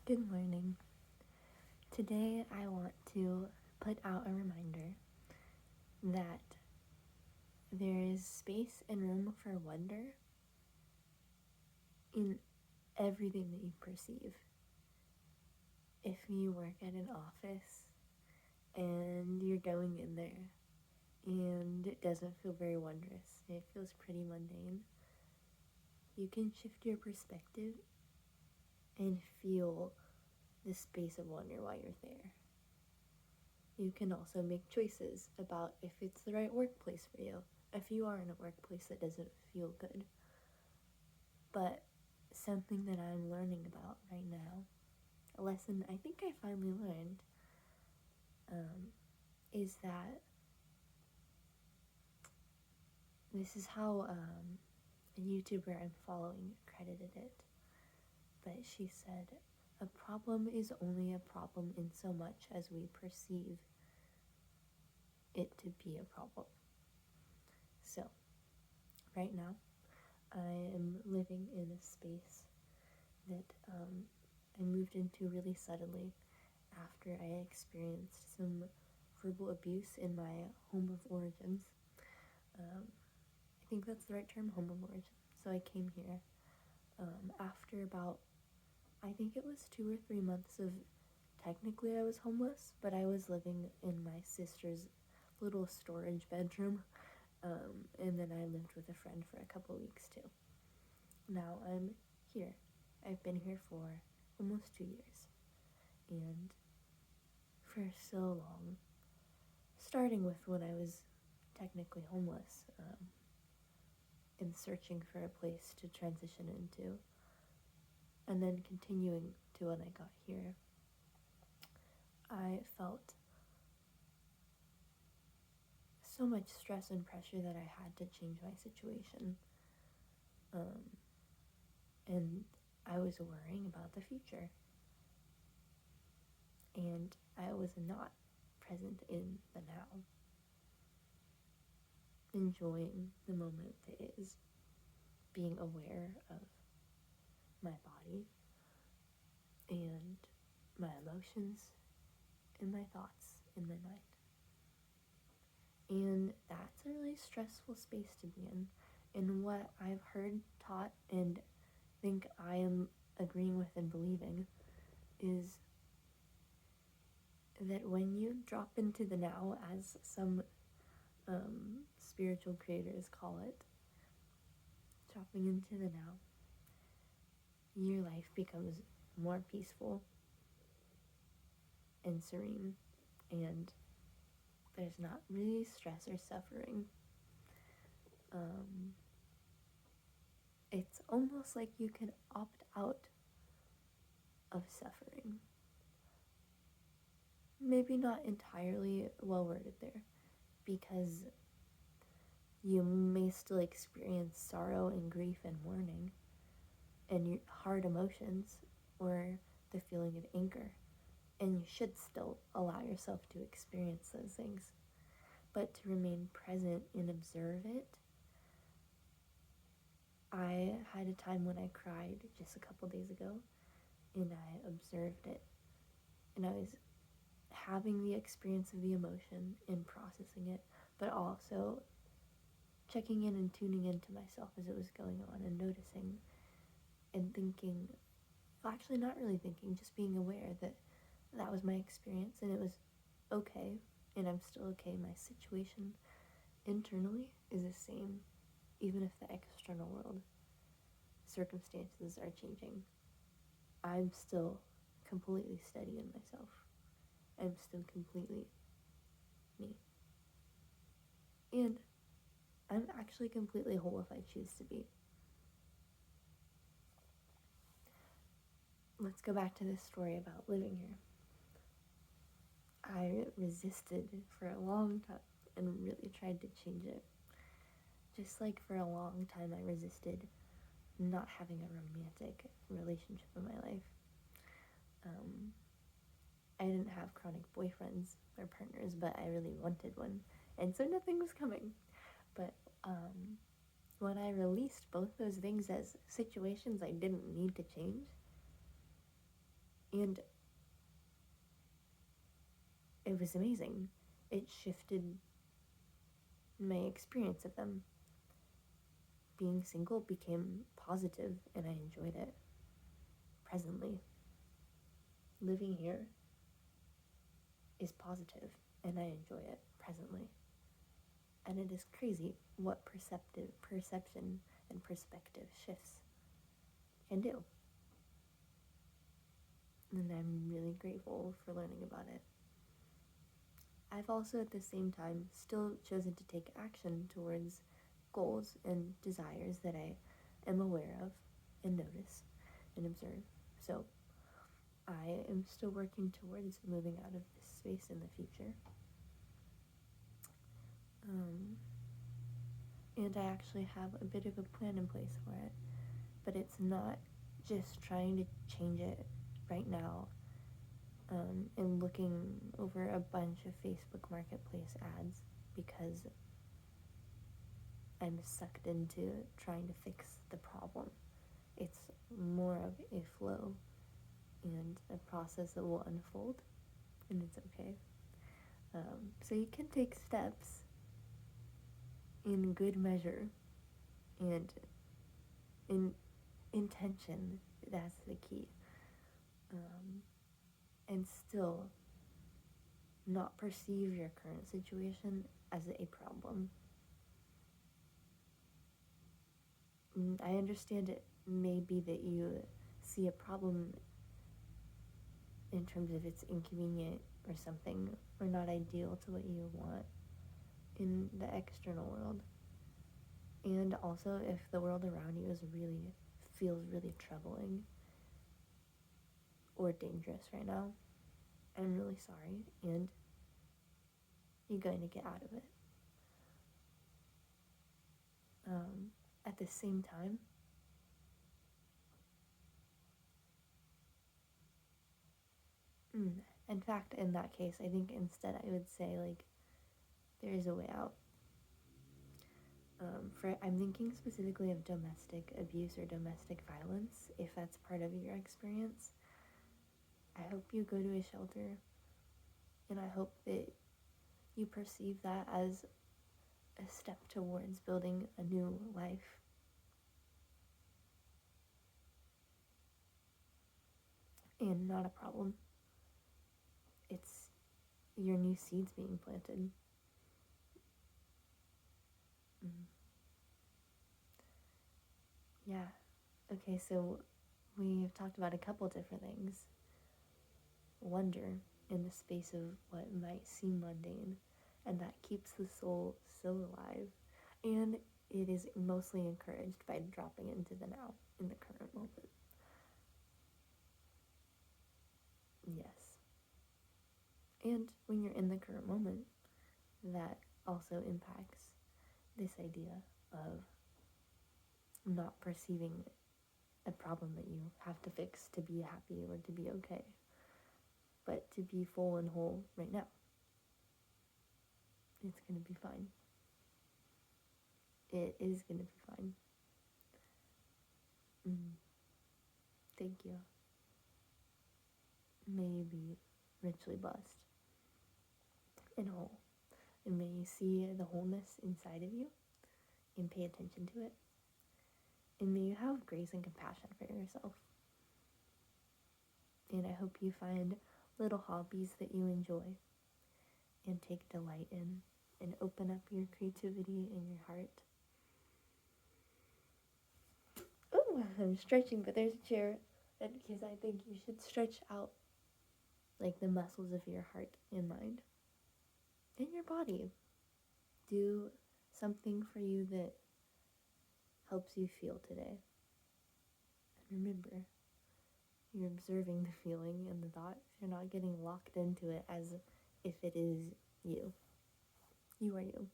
Good morning. Today I want to put out a reminder that there is space and room for wonder in everything that you perceive. If you work at an office and you're going in there and it doesn't feel very wondrous, it feels pretty mundane, you can shift your perspective and feel the space of wonder while you're there. You can also make choices about if it's the right workplace for you, if you are in a workplace that doesn't feel good. But something that I'm learning about right now, a lesson I think I finally learned, is that this is how a YouTuber I'm following credited it. But she said, a problem is only a problem in so much as we perceive it to be a problem. So, right now, I am living in a space that I moved into really suddenly after I experienced some verbal abuse in my home of origins. I think that's the right term, home of origin. So I came here after about, I think it was 2 or 3 months of, technically I was homeless, but I was living in my sister's little storage bedroom, and then I lived with a friend for a couple weeks too. Now I'm here. I've been here for almost 2 years, and for so long, starting with when I was technically homeless, and searching for a place to transition into, and then continuing to when I got here, I felt so much stress and pressure that I had to change my situation. And I was worrying about the future. And I was not present in the now, enjoying the moment that is, being aware of my body and my emotions and my thoughts in my mind. And that's a really stressful space to be in. And what I've heard, taught, and think I am agreeing with and believing is that when you drop into the now, as some spiritual creators call it, dropping into the now, your life becomes more peaceful and serene, and there's not really stress or suffering. It's almost like you can opt out of suffering. Maybe not entirely well worded there, because you may still experience sorrow and grief and mourning and hard emotions, or the feeling of anger, and you should still allow yourself to experience those things. But to remain present and observe it, I had a time when I cried just a couple days ago, and I observed it, and I was having the experience of the emotion and processing it, but also checking in and tuning into myself as it was going on, and noticing and thinking, well, actually not really thinking, just being aware that that was my experience and it was okay, and I'm still okay. My situation internally is the same, even if the external world circumstances are changing. I'm still completely steady in myself. I'm still completely me. And I'm actually completely whole if I choose to be. Let's go back to this story about living here. I resisted for a long time and really tried to change it. Just like for a long time I resisted not having a romantic relationship in my life. I didn't have chronic boyfriends or partners, but I really wanted one, and so nothing was coming. But when I released both those things as situations I didn't need to change, And it was amazing. It shifted my experience of them. Being single became positive, and I enjoyed it. Presently, living here is positive, and I enjoy it presently. And it is crazy what perception and perspective shifts can do. And I'm really grateful for learning about it. I've also at the same time still chosen to take action towards goals and desires that I am aware of and notice and observe. So I am still working towards moving out of this space in the future. And I actually have a bit of a plan in place for it, but it's not just trying to change it right now and looking over a bunch of Facebook Marketplace ads because I'm sucked into trying to fix the problem. It's more of a flow and a process that will unfold, and it's okay. So you can take steps in good measure and in intention. That's the key. And still not perceive your current situation as a problem. I understand it may be that you see a problem in terms of it's inconvenient or something, or not ideal to what you want in the external world. And also if the world around you feels really troubling or dangerous right now, I'm really sorry, and you're going to get out of it. At the same time, in fact, in that case, I think instead I would say, like, there is a way out. I'm thinking specifically of domestic abuse or domestic violence, if that's part of your experience. I hope you go to a shelter, and I hope that you perceive that as a step towards building a new life. And not a problem. It's your new seeds being planted. Yeah. Okay, so we've talked about a couple different things. Wonder in the space of what might seem mundane, and that keeps the soul so alive. And it is mostly encouraged by dropping into the now, in the current moment. Yes. And when you're in the current moment, that also impacts this idea of not perceiving a problem that you have to fix to be happy or to be okay, but to be full and whole right now. It's going to be fine. It is going to be fine. Thank you. May you be richly blessed and whole. And may you see the wholeness inside of you and pay attention to it. And may you have grace and compassion for yourself. And I hope you find little hobbies that you enjoy and take delight in and open up your creativity and your heart. Oh, I'm stretching, but there's a chair because I think you should stretch out like the muscles of your heart and mind and your body. Do something for you that helps you feel today. And remember, you're observing the feeling and the thought. You're not getting locked into it as if it is you. You are you.